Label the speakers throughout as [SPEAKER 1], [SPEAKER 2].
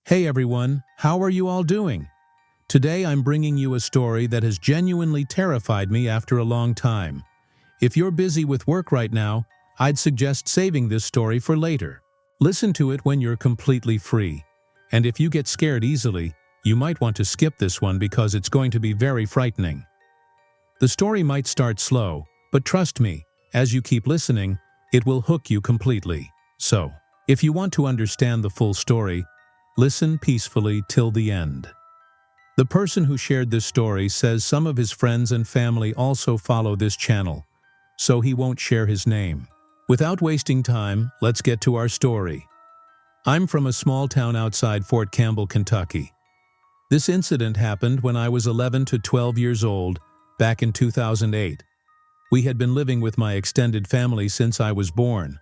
[SPEAKER 1] Hey everyone, how are you all doing? Today I'm bringing you a story that has genuinely terrified me after a long time. If you're busy with work right now, I'd suggest saving this story for later. Listen to it when you're completely free. And if you get scared easily, you might want to skip this one because it's going to be very frightening. The story might start slow, but trust me, as you keep listening, it will hook you completely. So, if you want to understand the full story, listen peacefully till the end. The person who shared this story says some of his friends and family also follow this channel, so he won't share his name. Without wasting time, let's get to our story. I'm from a small town outside Fort Campbell, Kentucky. This incident happened when I was 11 to 12 years old, back in 2008. We had been living with my extended family since I was born.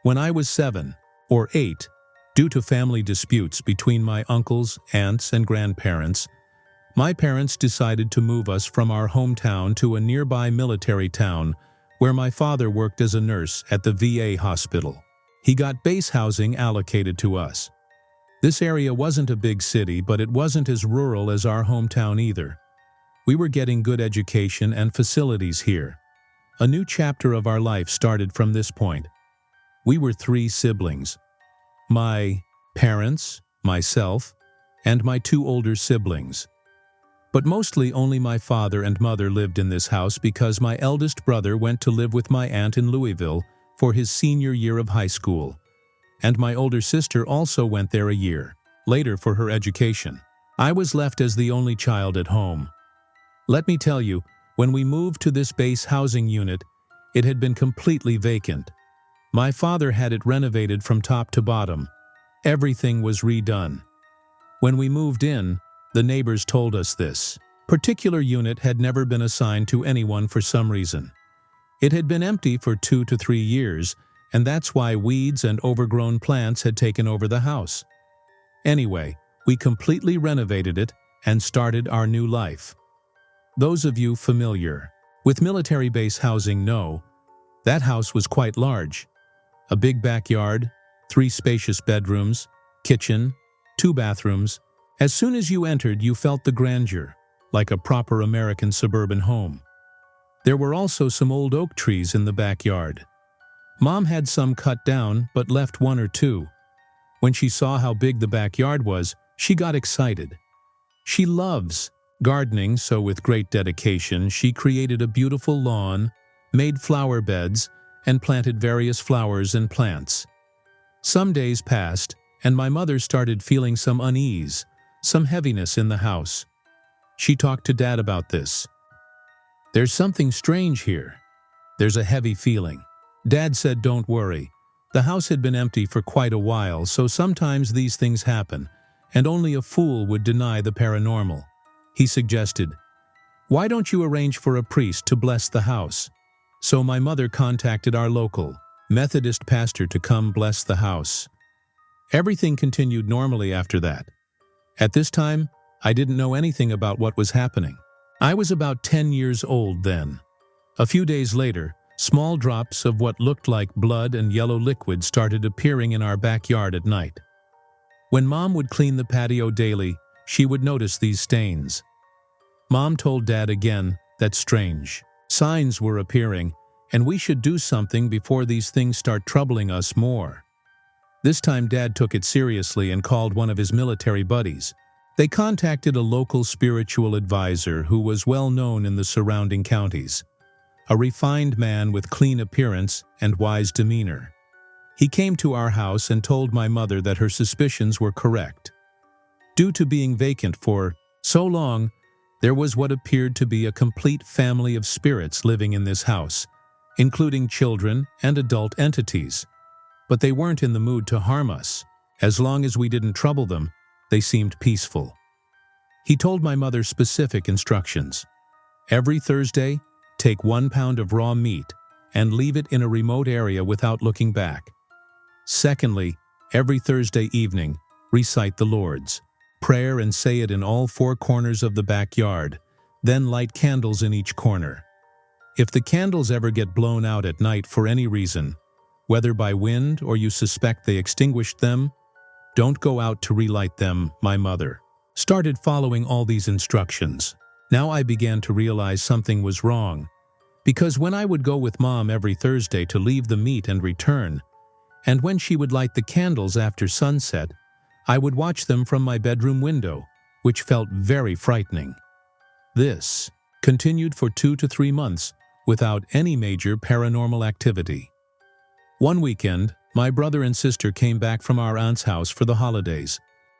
[SPEAKER 1] When I was 7 or 8, due to family disputes between my uncles, aunts, and grandparents, my parents decided to move us from our hometown to a nearby military town where my father worked as a nurse at the VA hospital. He got base housing allocated to us. This area wasn't a big city, but it wasn't as rural as our hometown either. We were getting good education and facilities here. A new chapter of our life started from this point. We were 3 siblings. My parents, myself, and my 2 older siblings. But mostly only my father and mother lived in this house because my eldest brother went to live with my aunt in Louisville for his senior year of high school, and my older sister also went there a year later for her education. I was left as the only child at home. Let me tell you, when we moved to this base housing unit, it had been completely vacant. My father had it renovated from top to bottom. Everything was redone. When we moved in, the neighbors told us this particular unit had never been assigned to anyone for some reason. It had been empty for 2 to 3 years, and that's why weeds and overgrown plants had taken over the house. Anyway, we completely renovated it and started our new life. Those of you familiar with military base housing know that house was quite large. A big backyard, 3 spacious bedrooms, kitchen, 2 bathrooms. As soon as you entered, you felt the grandeur, like a proper American suburban home. There were also some old oak trees in the backyard. Mom had some cut down, but left 1 or 2. When she saw how big the backyard was, she got excited. She loves gardening, so with great dedication, she created a beautiful lawn, made flower beds, and planted various flowers and plants. Some days passed, and my mother started feeling some unease, some heaviness in the house. She talked to Dad about this. "There's something strange here. There's a heavy feeling." Dad said, "Don't worry. The house had been empty for quite a while, so sometimes these things happen, and only a fool would deny the paranormal." He suggested, "Why don't you arrange for a priest to bless the house?" So my mother contacted our local Methodist pastor to come bless the house. Everything continued normally after that. At this time, I didn't know anything about what was happening. I was about 10 years old then. A few days later, small drops of what looked like blood and yellow liquid started appearing in our backyard at night. When Mom would clean the patio daily, she would notice these stains. Mom told Dad again that strange signs were appearing, and we should do something before these things start troubling us more. This time Dad took it seriously and called one of his military buddies. They contacted a local spiritual advisor who was well known in the surrounding counties. A refined man with clean appearance and wise demeanor. He came to our house and told my mother that her suspicions were correct. Due to being vacant for so long, there was what appeared to be a complete family of spirits living in this house, including children and adult entities. But they weren't in the mood to harm us. As long as we didn't trouble them, they seemed peaceful. He told my mother specific instructions. Every Thursday, take 1 pound of raw meat and leave it in a remote area without looking back. Secondly, every Thursday evening, recite the Lord's Prayer and say it in all 4 corners of the backyard, then light candles in each corner. If the candles ever get blown out at night for any reason, whether by wind or you suspect they extinguished them, Don't go out to relight them, my mother. Started following all these instructions. Now I began to realize something was wrong, because when I would go with Mom every Thursday to leave the meat and return, and when she would light the candles after sunset, I would watch them from my bedroom window, which felt very frightening. This continued for 2 to 3 months without any major paranormal activity. One weekend, my brother and sister came back from our aunt's house for the holidays.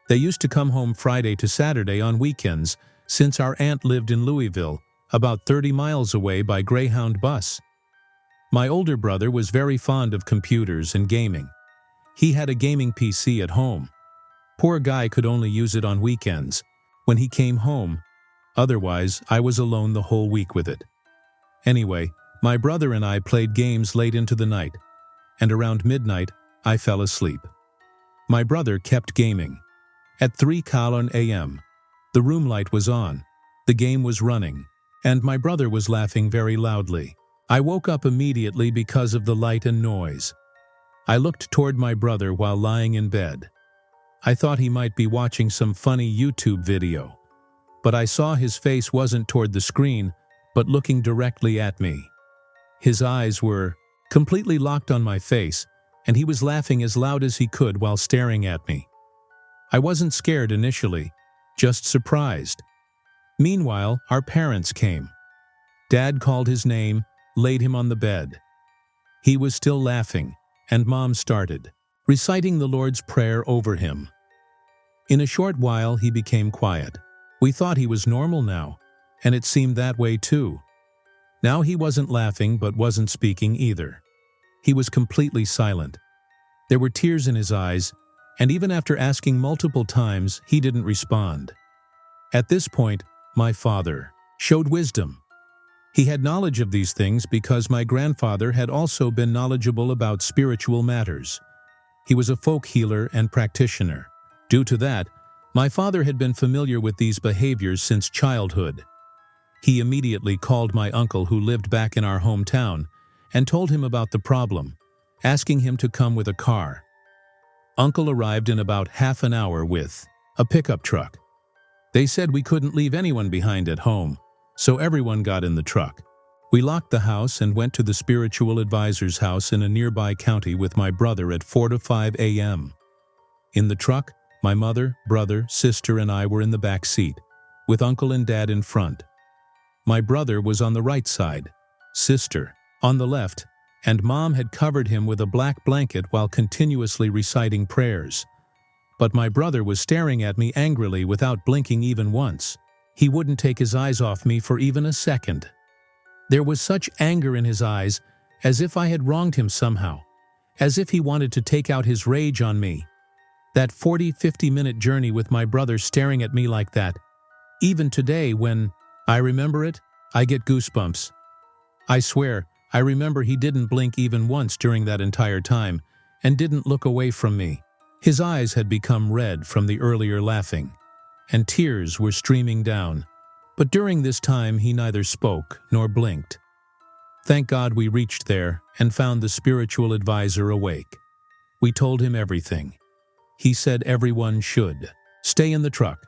[SPEAKER 1] They used to come home Friday to Saturday on weekends since our aunt lived in Louisville, about 30 miles away by Greyhound bus. My older brother was very fond of computers and gaming. He had a gaming PC at home. Poor guy could only use it on weekends, when he came home. Otherwise, I was alone the whole week with it. Anyway, my brother and I played games late into the night, and around midnight, I fell asleep. My brother kept gaming. At 3:00 a.m., the room light was on, the game was running, and my brother was laughing very loudly. I woke up immediately because of the light and noise. I looked toward my brother while lying in bed. I thought he might be watching some funny YouTube video, but I saw his face wasn't toward the screen, but looking directly at me. His eyes were completely locked on my face, and he was laughing as loud as he could while staring at me. I wasn't scared initially, just surprised. Meanwhile, our parents came. Dad called his name, laid him on the bed. He was still laughing, and Mom started reciting the Lord's Prayer over him. In a short while, he became quiet. We thought he was normal now, and it seemed that way too. Now he wasn't laughing but wasn't speaking either. He was completely silent. There were tears in his eyes, and even after asking multiple times, he didn't respond. At this point, my father showed wisdom. He had knowledge of these things because my grandfather had also been knowledgeable about spiritual matters. He was a folk healer and practitioner. Due to that, my father had been familiar with these behaviors since childhood. He immediately called my uncle who lived back in our hometown and told him about the problem, asking him to come with a car. Uncle arrived in about half an hour with a pickup truck. They said we couldn't leave anyone behind at home, so everyone got in the truck. We locked the house and went to the spiritual advisor's house in a nearby county with my brother at 4 to 5 a.m. In the truck, my mother, brother, sister, and I were in the back seat, with Uncle and Dad in front. My brother was on the right side, sister on the left, and Mom had covered him with a black blanket while continuously reciting prayers. But my brother was staring at me angrily without blinking even once. He wouldn't take his eyes off me for even a second. There was such anger in his eyes, as if I had wronged him somehow, as if he wanted to take out his rage on me. That 40-50-minute journey with my brother staring at me like that. Even today, when I remember it, I get goosebumps. I swear, I remember he didn't blink even once during that entire time, and didn't look away from me. His eyes had become red from the earlier laughing, and tears were streaming down. But during this time, he neither spoke nor blinked. Thank God we reached there and found the spiritual advisor awake. We told him everything. He said everyone should stay in the truck.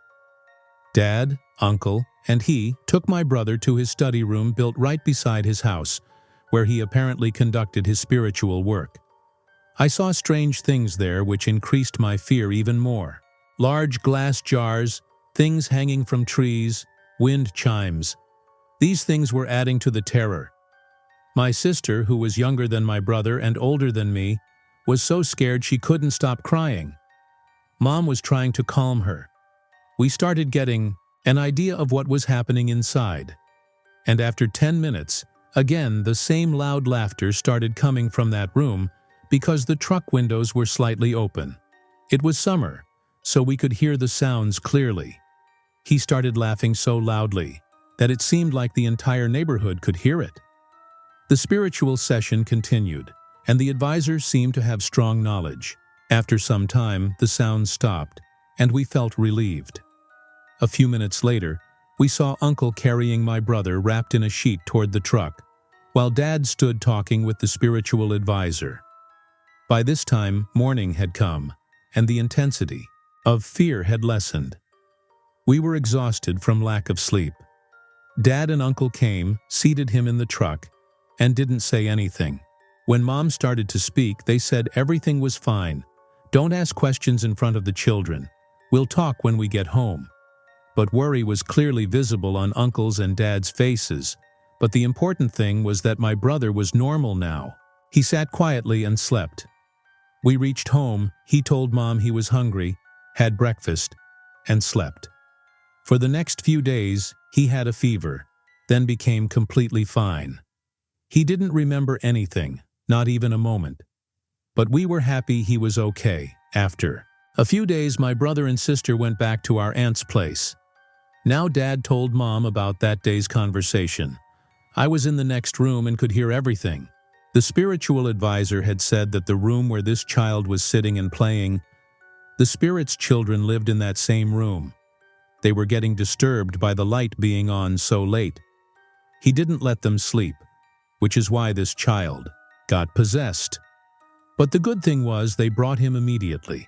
[SPEAKER 1] Dad, Uncle, and he took my brother to his study room built right beside his house, where he apparently conducted his spiritual work. I saw strange things there which increased my fear even more. Large glass jars, things hanging from trees, wind chimes. These things were adding to the terror. My sister, who was younger than my brother and older than me, was so scared she couldn't stop crying. Mom was trying to calm her. We started getting an idea of what was happening inside. And after 10 minutes, again the same loud laughter started coming from that room because the truck windows were slightly open. It was summer, so we could hear the sounds clearly. He started laughing so loudly that it seemed like the entire neighborhood could hear it. The spiritual session continued, and the advisor seemed to have strong knowledge. After some time, the sounds stopped, and we felt relieved. A few minutes later, we saw Uncle carrying my brother wrapped in a sheet toward the truck, while Dad stood talking with the spiritual advisor. By this time, morning had come, and the intensity of fear had lessened. We were exhausted from lack of sleep. Dad and Uncle came, seated him in the truck, and didn't say anything. When Mom started to speak, they said everything was fine. Don't ask questions in front of the children. We'll talk when we get home. But worry was clearly visible on Uncle's and Dad's faces. But the important thing was that my brother was normal now. He sat quietly and slept. We reached home, he told Mom he was hungry, had breakfast, and slept. For the next few days, he had a fever, then became completely fine. He didn't remember anything, not even a moment. But we were happy he was okay. After a few days, my brother and sister went back to our aunt's place. Now Dad told Mom about that day's conversation. I was in the next room and could hear everything. The spiritual advisor had said that the room where this child was sitting and playing, the spirit's children lived in that same room. They were getting disturbed by the light being on so late. He didn't let them sleep, which is why this child got possessed. But the good thing was they brought him immediately.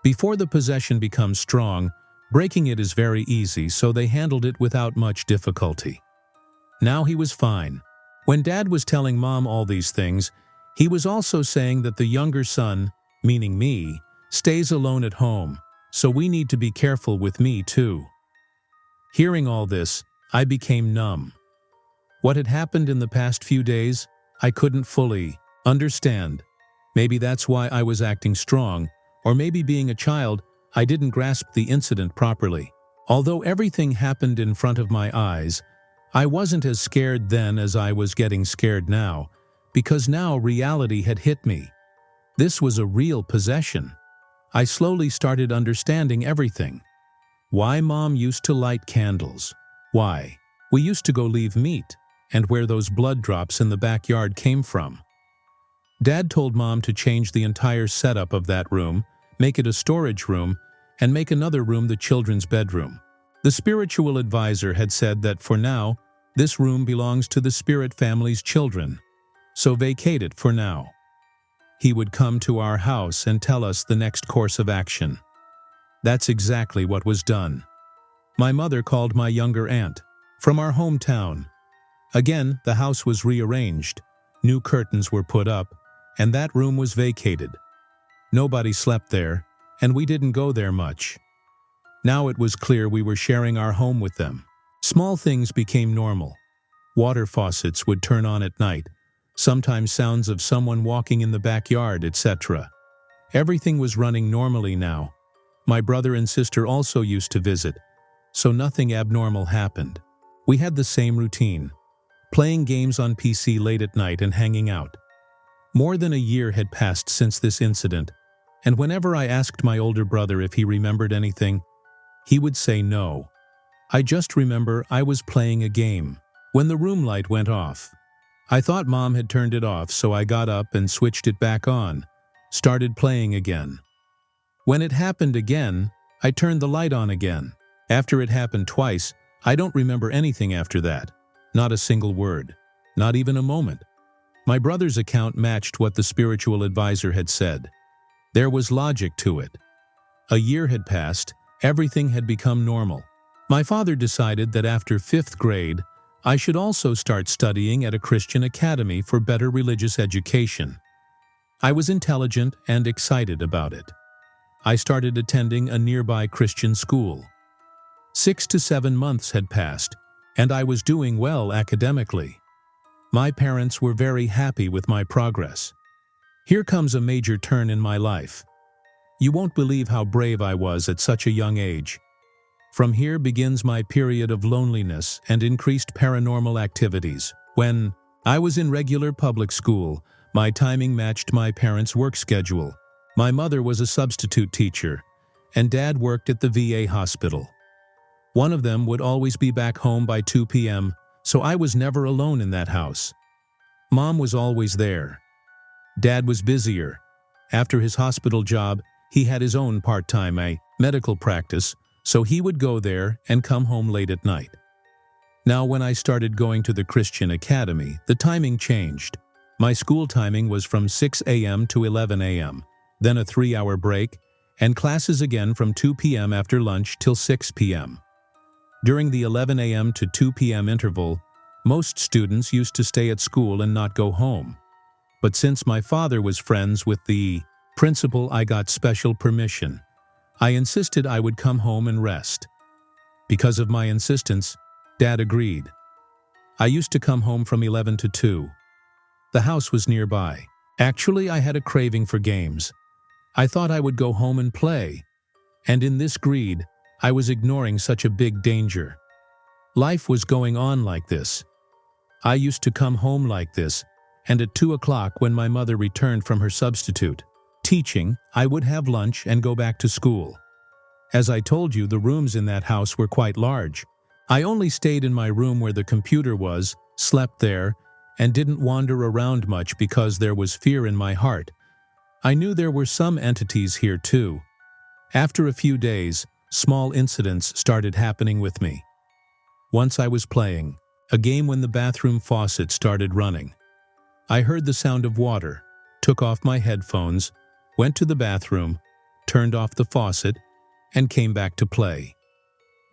[SPEAKER 1] Before the possession becomes strong, breaking it is very easy, so they handled it without much difficulty. Now he was fine. When Dad was telling Mom all these things, he was also saying that the younger son, meaning me, stays alone at home, so we need to be careful with me too. Hearing all this, I became numb. What had happened in the past few days, I couldn't fully understand. Maybe that's why I was acting strong, or maybe being a child, I didn't grasp the incident properly. Although everything happened in front of my eyes, I wasn't as scared then as I was getting scared now, because now reality had hit me. This was a real possession. I slowly started understanding everything. Why Mom used to light candles. Why we used to go leave meat, and where those blood drops in the backyard came from. Dad told Mom to change the entire setup of that room, make it a storage room, and make another room the children's bedroom. The spiritual advisor had said that for now, this room belongs to the spirit family's children, so vacate it for now. He would come to our house and tell us the next course of action. That's exactly what was done. My mother called my younger aunt from our hometown. Again, the house was rearranged, new curtains were put up, and that room was vacated. Nobody slept there, and we didn't go there much. Now it was clear we were sharing our home with them. Small things became normal. Water faucets would turn on at night, sometimes sounds of someone walking in the backyard, etc. Everything was running normally now. My brother and sister also used to visit, so nothing abnormal happened. We had the same routine, playing games on PC late at night and hanging out. More than a year had passed since this incident, and whenever I asked my older brother if he remembered anything, he would say no. I just remember I was playing a game when the room light went off. I thought Mom had turned it off, so I got up and switched it back on, started playing again. When it happened again, I turned the light on again. After it happened twice, I don't remember anything after that. Not a single word. Not even a moment. My brother's account matched what the spiritual advisor had said. There was logic to it. A year had passed, everything had become normal. My father decided that after 5th grade, I should also start studying at a Christian academy for better religious education. I was intelligent and excited about it. I started attending a nearby Christian school. 6 to 7 months had passed, and I was doing well academically. My parents were very happy with my progress. Here comes a major turn in my life. You won't believe how brave I was at such a young age. From here begins my period of loneliness and increased paranormal activities. When I was in regular public school, my timing matched my parents' work schedule. My mother was a substitute teacher, and Dad worked at the VA hospital. One of them would always be back home by 2 p.m., so I was never alone in that house. Mom was always there. Dad was busier. After his hospital job, he had his own part-time medical practice, so he would go there and come home late at night. Now, when I started going to the Christian academy, the timing changed. My school timing was from 6 a.m. to 11 a.m., then a 3-hour break, and classes again from 2 p.m. after lunch till 6 p.m. During the 11 a.m. to 2 p.m. interval, most students used to stay at school and not go home. But since my father was friends with the principal, I got special permission. I insisted I would come home and rest. Because of my insistence, Dad agreed. I used to come home from 11 to 2. The house was nearby. Actually, I had a craving for games. I thought I would go home and play. And in this greed, I was ignoring such a big danger. Life was going on like this. I used to come home like this, and at 2 o'clock when my mother returned from her substitute teaching, I would have lunch and go back to school. As I told you, the rooms in that house were quite large. I only stayed in my room where the computer was, slept there, and didn't wander around much because there was fear in my heart. I knew there were some entities here too. After a few days, small incidents started happening with me. Once I was playing a game when the bathroom faucet started running. I heard the sound of water, took off my headphones, went to the bathroom, turned off the faucet, and came back to play.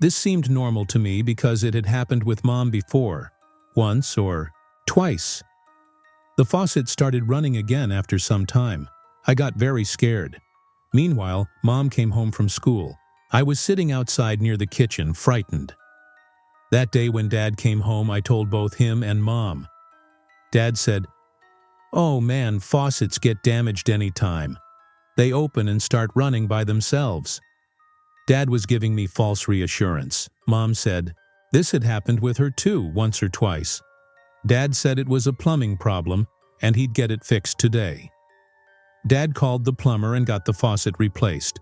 [SPEAKER 1] This seemed normal to me because it had happened with Mom before, once or twice. The faucet started running again after some time. I got very scared. Meanwhile, Mom came home from school. I was sitting outside near the kitchen, frightened. That day when Dad came home, I told both him and Mom. Dad said, "Oh man, faucets get damaged anytime. They open and start running by themselves." Dad was giving me false reassurance. Mom said this had happened with her too, once or twice. Dad said it was a plumbing problem and he'd get it fixed today. Dad called the plumber and got the faucet replaced.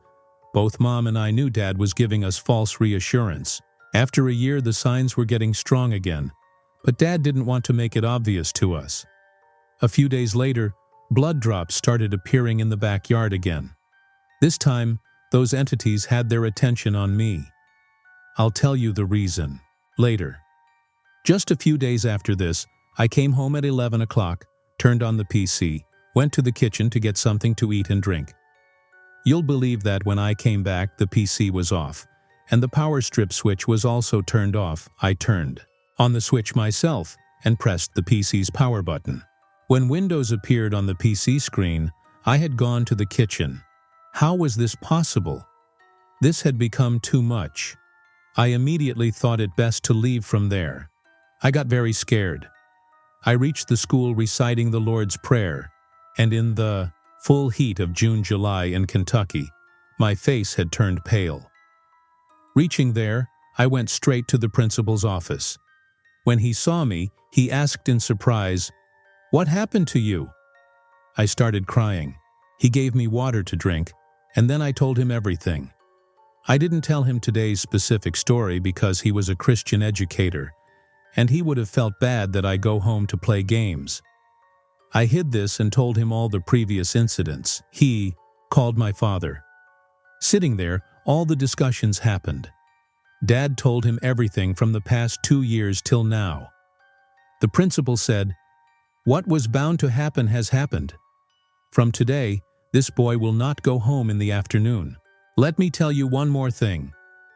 [SPEAKER 1] Both Mom and I knew Dad was giving us false reassurance. After a year, the signs were getting strong again, but Dad didn't want to make it obvious to us. A few days later, blood drops started appearing in the backyard again. This time, those entities had their attention on me. I'll tell you the reason later. Just a few days after this, I came home at 11 o'clock, turned on the PC, went to the kitchen to get something to eat and drink. You'll believe that when I came back, the PC was off, and the power strip switch was also turned off. I turned on the switch myself and pressed the PC's power button. When Windows appeared on the PC screen, I had gone to the kitchen. How was this possible? This had become too much. I immediately thought it best to leave from there. I got very scared. I reached the school reciting the Lord's Prayer, and in the full heat of June-July in Kentucky, my face had turned pale. Reaching there, I went straight to the principal's office. When he saw me, he asked in surprise, "What happened to you?" I started crying. He gave me water to drink, and then I told him everything. I didn't tell him today's specific story because he was a Christian educator, and he would have felt bad that I go home to play games. I hid this and told him all the previous incidents. He called my father. Sitting there, all the discussions happened. Dad told him everything from the past 2 years till now. The principal said, "What was bound to happen has happened. From today, this boy will not go home in the afternoon. Let me tell you one more thing.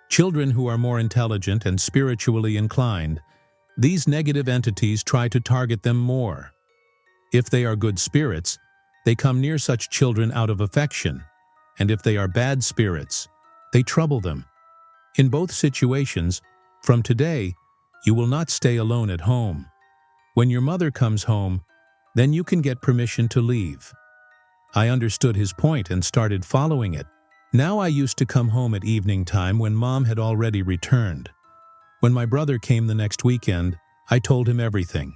[SPEAKER 1] Children who are more intelligent and spiritually inclined, these negative entities try to target them more. If they are good spirits, they come near such children out of affection, and if they are bad spirits, they trouble them. In both situations, from today, you will not stay alone at home. When your mother comes home, then you can get permission to leave." I understood his point and started following it. Now I used to come home at evening time when Mom had already returned. When my brother came the next weekend, I told him everything.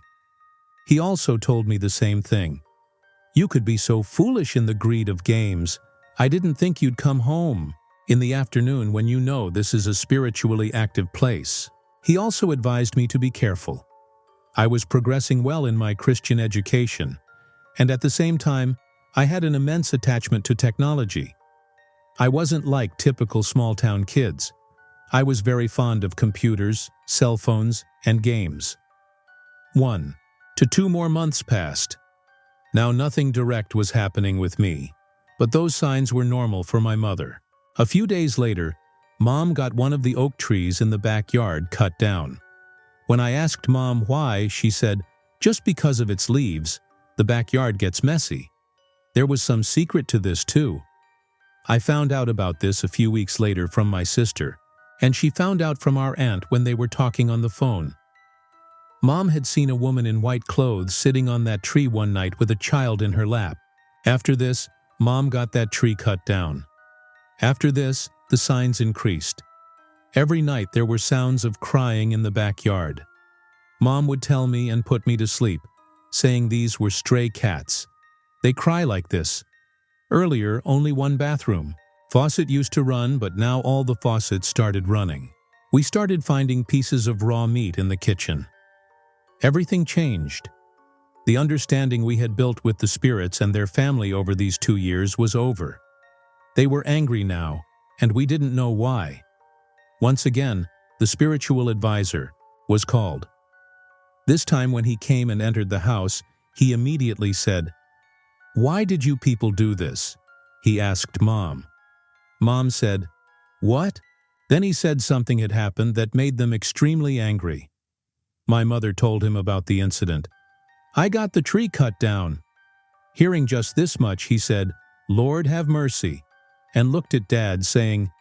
[SPEAKER 1] He also told me the same thing. "You could be so foolish in the greed of games. I didn't think you'd come home in the afternoon when you know this is a spiritually active place." He also advised me to be careful. I was progressing well in my Christian education, and at the same time, I had an immense attachment to technology. I wasn't like typical small-town kids. I was very fond of computers, cell phones, and games. 1 to 2 more months passed. Now nothing direct was happening with me, but those signs were normal for my mother. A few days later, Mom got one of the oak trees in the backyard cut down. When I asked Mom why, she said, "Just because of its leaves, the backyard gets messy." There was some secret to this too. I found out about this a few weeks later from my sister, and she found out from our aunt when they were talking on the phone. Mom had seen a woman in white clothes sitting on that tree one night with a child in her lap. After this, Mom got that tree cut down. After this, the signs increased. Every night there were sounds of crying in the backyard. Mom would tell me and put me to sleep, saying these were stray cats. They cry like this. Earlier, only one bathroom. Faucet used to run, but now all the faucets started running. We started finding pieces of raw meat in the kitchen. Everything changed. The understanding we had built with the spirits and their family over these 2 years was over. They were angry now, and we didn't know why. Once again, the spiritual advisor was called. This time when he came and entered the house, he immediately said, "Why did you people do this?" He asked Mom. Mom said, "What?" Then he said something had happened that made them extremely angry. My mother told him about the incident. "I got the tree cut down." Hearing just this much, he said, "Lord have mercy," and looked at Dad saying,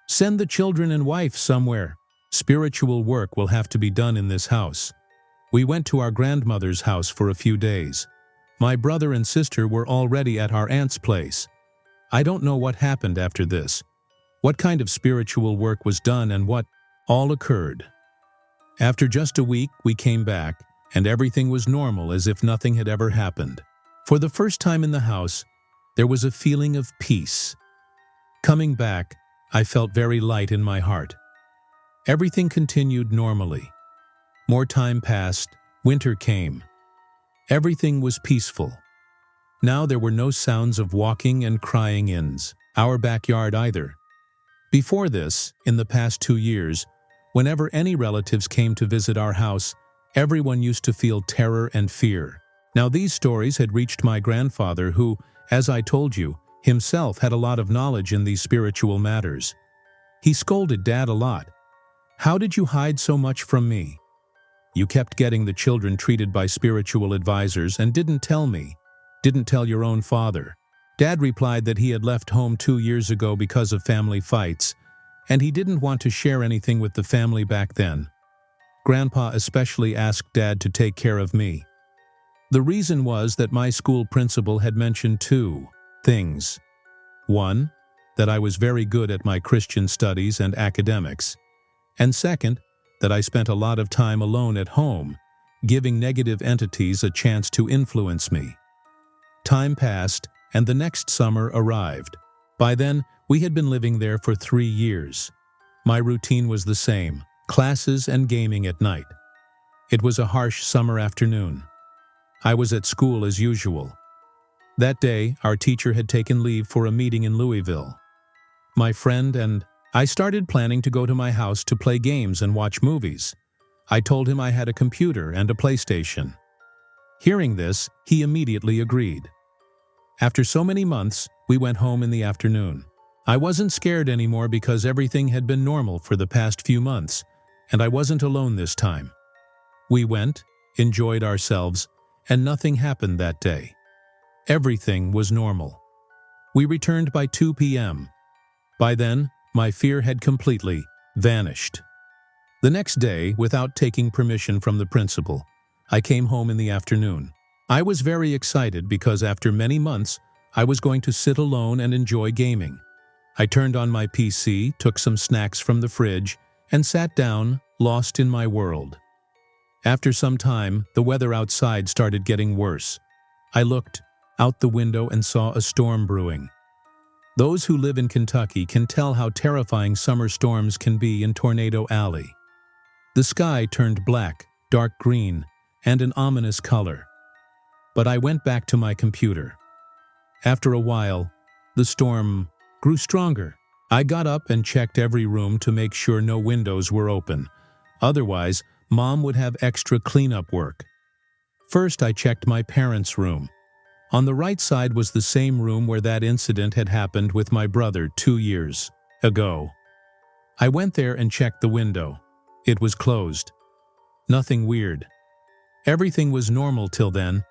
[SPEAKER 1] "Send the children and wife somewhere. Spiritual work will have to be done in this house." We went to our grandmother's house for a few days. My brother and sister were already at our aunt's place. I don't know what happened after this, what kind of spiritual work was done and what all occurred. After just a week, we came back, and everything was normal as if nothing had ever happened. For the first time in the house, there was a feeling of peace. Coming back, I felt very light in my heart. Everything continued normally. More time passed, winter came. Everything was peaceful. Now there were no sounds of walking and crying in our backyard either. Before this, in the past 2 years, whenever any relatives came to visit our house, everyone used to feel terror and fear. Now these stories had reached my grandfather who, as I told you, himself had a lot of knowledge in these spiritual matters. He scolded Dad a lot. "How did you hide so much from me? You kept getting the children treated by spiritual advisors and didn't tell me, didn't tell your own father." Dad replied that he had left home 2 years ago because of family fights, and he didn't want to share anything with the family back then. Grandpa especially asked Dad to take care of me. The reason was that my school principal had mentioned 2 things. 1, that I was very good at my Christian studies and academics, and second, that I spent a lot of time alone at home, giving negative entities a chance to influence me. Time passed, and the next summer arrived. By then, we had been living there for 3 years. My routine was the same, classes and gaming at night. It was a harsh summer afternoon. I was at school as usual. That day, our teacher had taken leave for a meeting in Louisville. My friend and I started planning to go to my house to play games and watch movies. I told him I had a computer and a PlayStation. Hearing this, he immediately agreed. After so many months, we went home in the afternoon. I wasn't scared anymore because everything had been normal for the past few months, and I wasn't alone this time. We went, enjoyed ourselves, and nothing happened that day. Everything was normal. We returned by 2 p.m. By then, my fear had completely vanished. The next day, without taking permission from the principal, I came home in the afternoon. I was very excited because after many months, I was going to sit alone and enjoy gaming. I turned on my PC, took some snacks from the fridge, and sat down, lost in my world. After some time, the weather outside started getting worse. I looked out the window and saw a storm brewing. Those who live in Kentucky can tell how terrifying summer storms can be in Tornado Alley. The sky turned black, dark green, and an ominous color. But I went back to my computer. After a while, the storm grew stronger. I got up and checked every room to make sure no windows were open. Otherwise, Mom would have extra cleanup work. First, I checked my parents' room. On the right side was the same room where that incident had happened with my brother 2 years ago. I went there and checked the window. It was closed. Nothing weird. Everything was normal till then.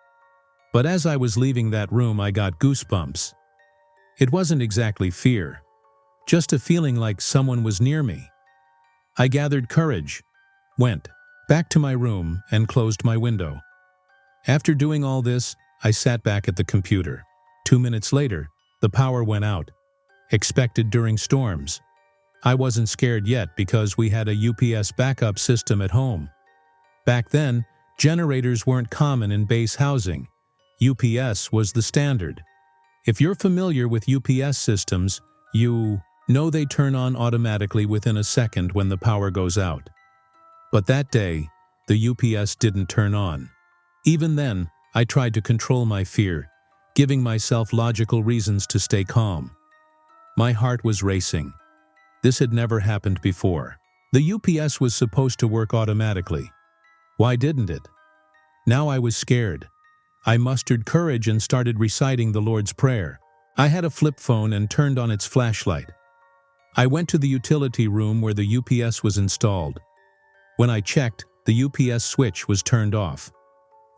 [SPEAKER 1] But as I was leaving that room, I got goosebumps. It wasn't exactly fear, just a feeling like someone was near me. I gathered courage, went back to my room, and closed my window. After doing all this, I sat back at the computer. 2 minutes later, the power went out, expected during storms. I wasn't scared yet because we had a UPS backup system at home. Back then, generators weren't common in base housing. UPS was the standard. If you're familiar with UPS systems, you know they turn on automatically within a second when the power goes out. But that day, the UPS didn't turn on. Even then, I tried to control my fear, giving myself logical reasons to stay calm. My heart was racing. This had never happened before. The UPS was supposed to work automatically. Why didn't it? Now I was scared. I mustered courage and started reciting the Lord's Prayer. I had a flip phone and turned on its flashlight. I went to the utility room where the UPS was installed. When I checked, the UPS switch was turned off.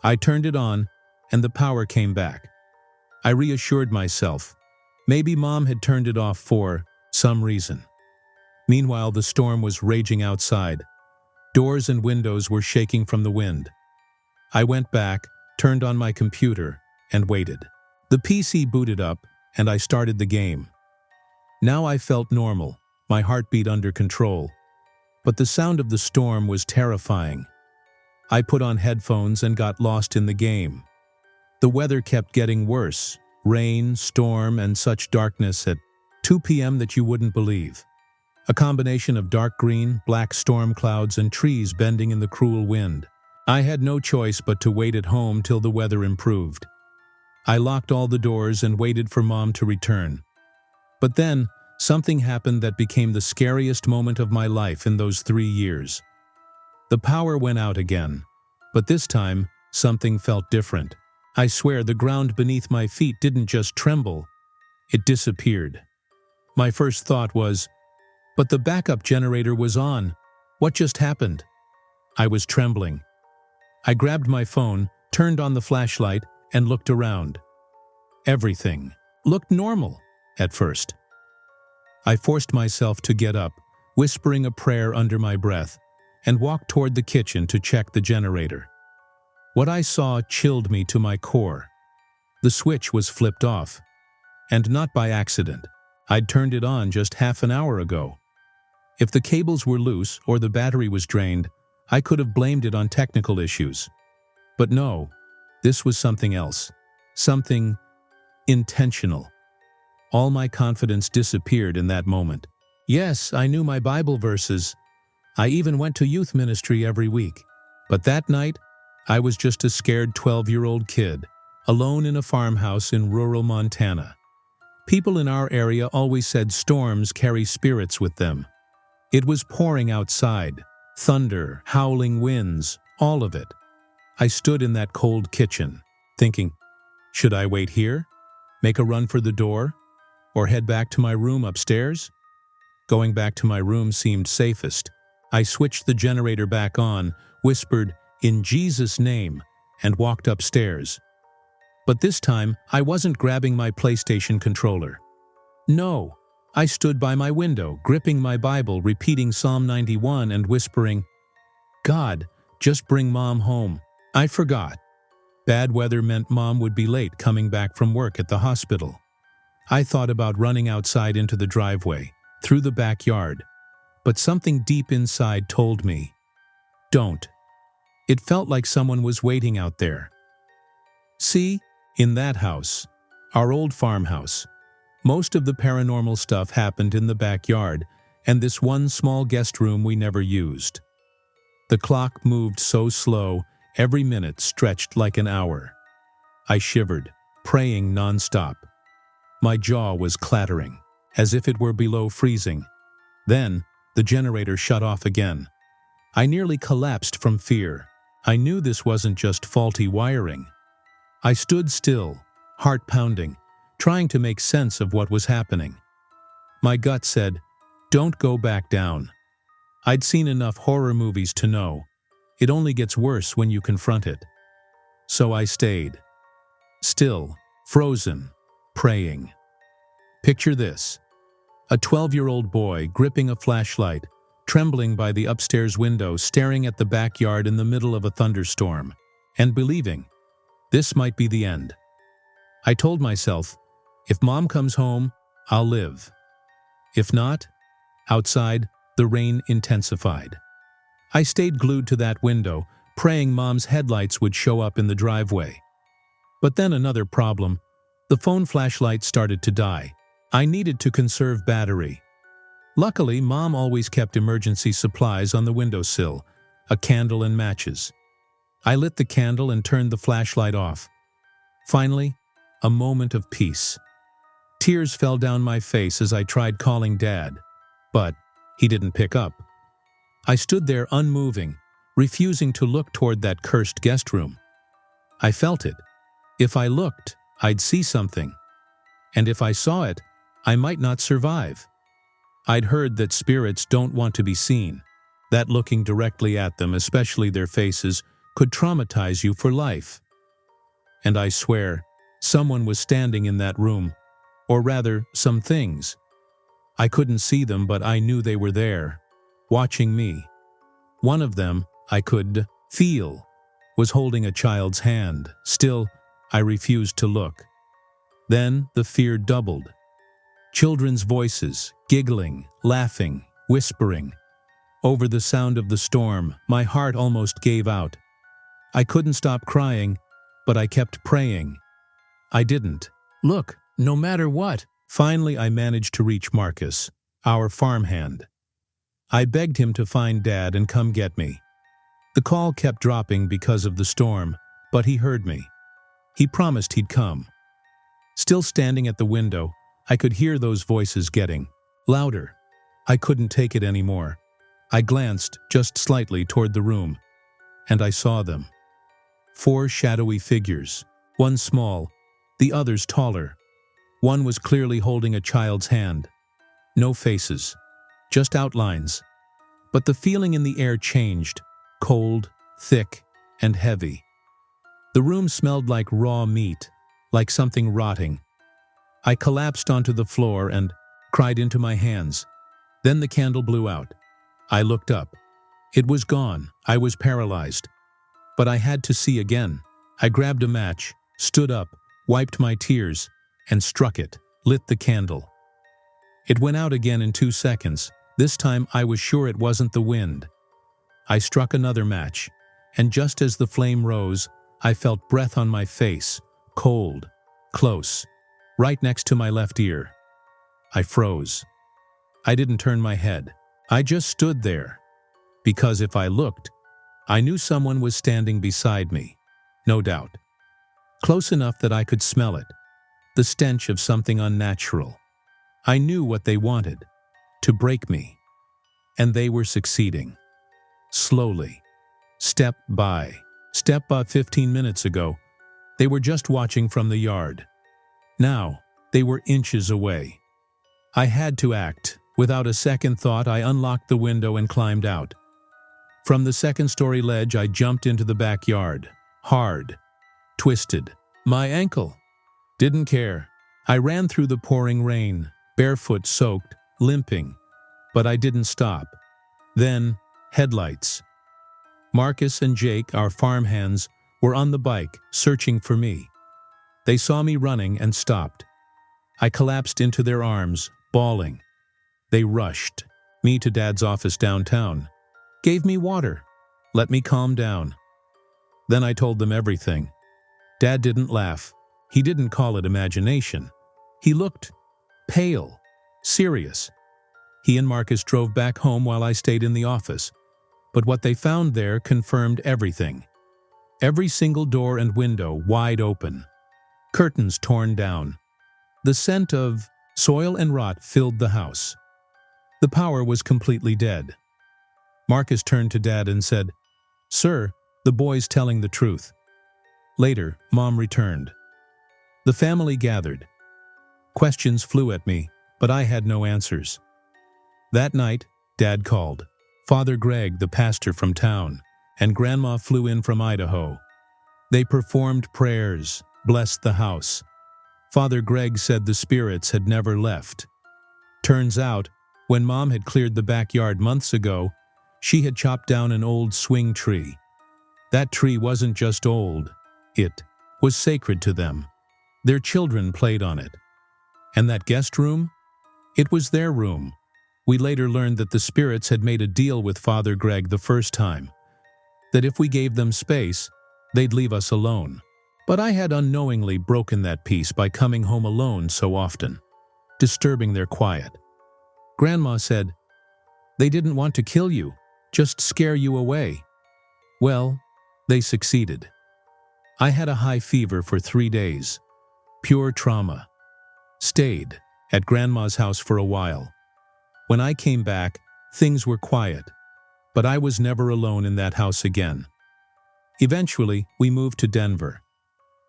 [SPEAKER 1] I turned it on, and the power came back. I reassured myself. Maybe Mom had turned it off for some reason. Meanwhile, the storm was raging outside. Doors and windows were shaking from the wind. I went back, turned on my computer, and waited. The PC booted up, and I started the game. Now I felt normal, my heartbeat under control. But the sound of the storm was terrifying. I put on headphones and got lost in the game. The weather kept getting worse. Rain, storm, and such darkness at 2 p.m. that you wouldn't believe. A combination of dark green, black storm clouds and trees bending in the cruel wind. I had no choice but to wait at home till the weather improved. I locked all the doors and waited for Mom to return. But then, something happened that became the scariest moment of my life in those 3 years. The power went out again, but this time, something felt different. I swear the ground beneath my feet didn't just tremble, it disappeared. My first thought was, but the backup generator was on. What just happened? I was trembling. I grabbed my phone, turned on the flashlight, and looked around. Everything looked normal at first. I forced myself to get up, whispering a prayer under my breath, and walked toward the kitchen to check the generator. What I saw chilled me to my core. The switch was flipped off, and not by accident. I'd turned it on just half an hour ago. If the cables were loose or the battery was drained, I could have blamed it on technical issues. But no, this was something else. Something intentional. All my confidence disappeared in that moment. Yes, I knew my Bible verses. I even went to youth ministry every week. But that night, I was just a scared 12-year-old kid, alone in a farmhouse in rural Montana. People in our area always said storms carry spirits with them. It was pouring outside, thunder, howling winds, all of it. I stood in that cold kitchen, thinking, should I wait here, make a run for the door, or head back to my room upstairs? Going back to my room seemed safest. I switched the generator back on, whispered, "In Jesus' name," and walked upstairs. But this time, I wasn't grabbing my PlayStation controller. No, I stood by my window, gripping my Bible, repeating Psalm 91 and whispering, "God, just bring Mom home." I forgot. Bad weather meant Mom would be late coming back from work at the hospital. I thought about running outside into the driveway, through the backyard, but something deep inside told me, don't. It felt like someone was waiting out there. See, in that house, our old farmhouse, most of the paranormal stuff happened in the backyard and this one small guest room we never used. The clock moved so slow, every minute stretched like an hour. I shivered, praying nonstop. My jaw was clattering, as if it were below freezing. Then, the generator shut off again. I nearly collapsed from fear. I knew this wasn't just faulty wiring. I stood still, heart pounding, trying to make sense of what was happening. My gut said, Don't go back down. I'd seen enough horror movies to know it only gets worse when you confront it. So I stayed. Still, frozen, praying. Picture this. A 12-year-old boy gripping a flashlight, trembling by the upstairs window, staring at the backyard in the middle of a thunderstorm, and believing this might be the end. I told myself, if Mom comes home, I'll live. If not, outside, the rain intensified. I stayed glued to that window, praying Mom's headlights would show up in the driveway. But then another problem. The phone flashlight started to die. I needed to conserve battery. Luckily, Mom always kept emergency supplies on the windowsill, a candle and matches. I lit the candle and turned the flashlight off. Finally, a moment of peace. Tears fell down my face as I tried calling Dad, but he didn't pick up. I stood there unmoving, refusing to look toward that cursed guest room. I felt it. If I looked, I'd see something. And if I saw it, I might not survive. I'd heard that spirits don't want to be seen, that looking directly at them, especially their faces, could traumatize you for life. And I swear, someone was standing in that room, or rather, some things. I couldn't see them, but I knew they were there, watching me. One of them, I could feel, was holding a child's hand. Still, I refused to look. Then the fear doubled. Children's voices, giggling, laughing, whispering. Over the sound of the storm, my heart almost gave out. I couldn't stop crying, but I kept praying. I didn't look, no matter what. Finally, I managed to reach Marcus, our farmhand. I begged him to find Dad and come get me. The call kept dropping because of the storm, but he heard me. He promised he'd come. Still standing at the window, I could hear those voices getting louder. I couldn't take it anymore. I glanced just slightly toward the room, and I saw them. 4 shadowy figures, one small, the others taller. One was clearly holding a child's hand. No faces, just outlines. But the feeling in the air changed, cold, thick, and heavy. The room smelled like raw meat, like something rotting. I collapsed onto the floor and cried into my hands. Then the candle blew out. I looked up. It was gone. I was paralyzed. But I had to see again. I grabbed a match, stood up, wiped my tears, and struck it, lit the candle. It went out again in 2 seconds. This time I was sure it wasn't the wind. I struck another match, and just as the flame rose, I felt breath on my face, cold, close, right next to my left ear. I froze. I didn't turn my head. I just stood there. Because if I looked, I knew someone was standing beside me, no doubt. Close enough that I could smell it, the stench of something unnatural. I knew what they wanted, to break me. And they were succeeding. Slowly, step by step. 15 minutes ago, they were just watching from the yard. Now, they were inches away. I had to act. Without a second thought, I unlocked the window and climbed out. From the second-story ledge, I jumped into the backyard. Hard. Twisted. My ankle. Didn't care. I ran through the pouring rain, barefoot, soaked, limping. But I didn't stop. Then, headlights. Marcus and Jake, our farmhands, were on the bike, searching for me. They saw me running and stopped. I collapsed into their arms, bawling. They rushed me to Dad's office downtown, gave me water, let me calm down. Then I told them everything. Dad didn't laugh. He didn't call it imagination. He looked pale, serious. He and Marcus drove back home while I stayed in the office. But what they found there confirmed everything. Every single door and window wide open. Curtains torn down. The scent of soil and rot filled the house. The power was completely dead. Marcus turned to Dad and said, "Sir, the boy's telling the truth." Later, Mom returned. The family gathered. Questions flew at me, but I had no answers. That night, Dad called. Father Greg, the pastor from town, and Grandma flew in from Idaho. They performed prayers, blessed the house. Father Greg said the spirits had never left. Turns out, when Mom had cleared the backyard months ago, she had chopped down an old swing tree. That tree wasn't just old, it was sacred to them. Their children played on it. And that guest room? It was their room. We later learned that the spirits had made a deal with Father Greg the first time, that if we gave them space, they'd leave us alone. But I had unknowingly broken that peace by coming home alone so often, disturbing their quiet. Grandma said, "They didn't want to kill you, just scare you away." Well, they succeeded. I had a high fever for 3 days. Pure trauma. Stayed at Grandma's house for a while. When I came back, things were quiet, but I was never alone in that house again. Eventually, we moved to Denver.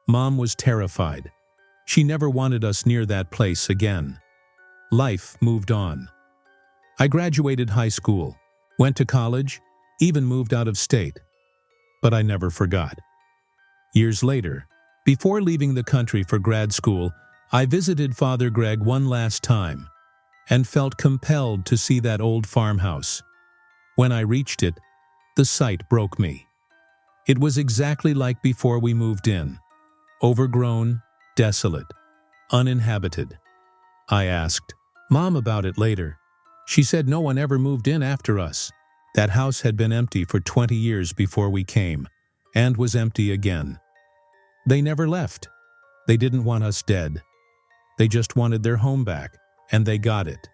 [SPEAKER 1] Mom was terrified. She never wanted us near that place again. Life moved on. I graduated high school, went to college, even moved out of state. But I never forgot. Years later, before leaving the country for grad school, I visited Father Greg one last time and felt compelled to see that old farmhouse. When I reached it, the sight broke me. It was exactly like before we moved in. Overgrown, desolate, uninhabited. I asked Mom about it later. She said no one ever moved in after us. That house had been empty for 20 years before we came, and was empty again. They never left. They didn't want us dead. They just wanted their home back, and they got it.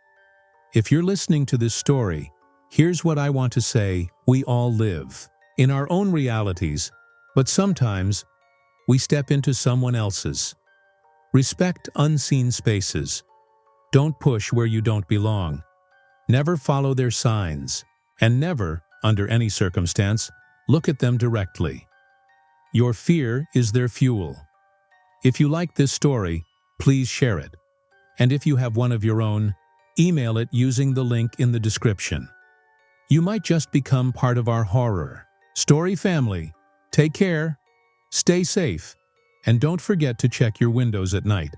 [SPEAKER 1] If you're listening to this story, here's what I want to say: we all live in our own realities, but sometimes we step into someone else's. Respect unseen spaces. Don't push where you don't belong. Never follow their signs, and never, under any circumstance, look at them directly. Your fear is their fuel. If you like this story, please share it. And if you have one of your own, email it using the link in the description. You might just become part of our horror story family. Take care, stay safe, and don't forget to check your windows at night.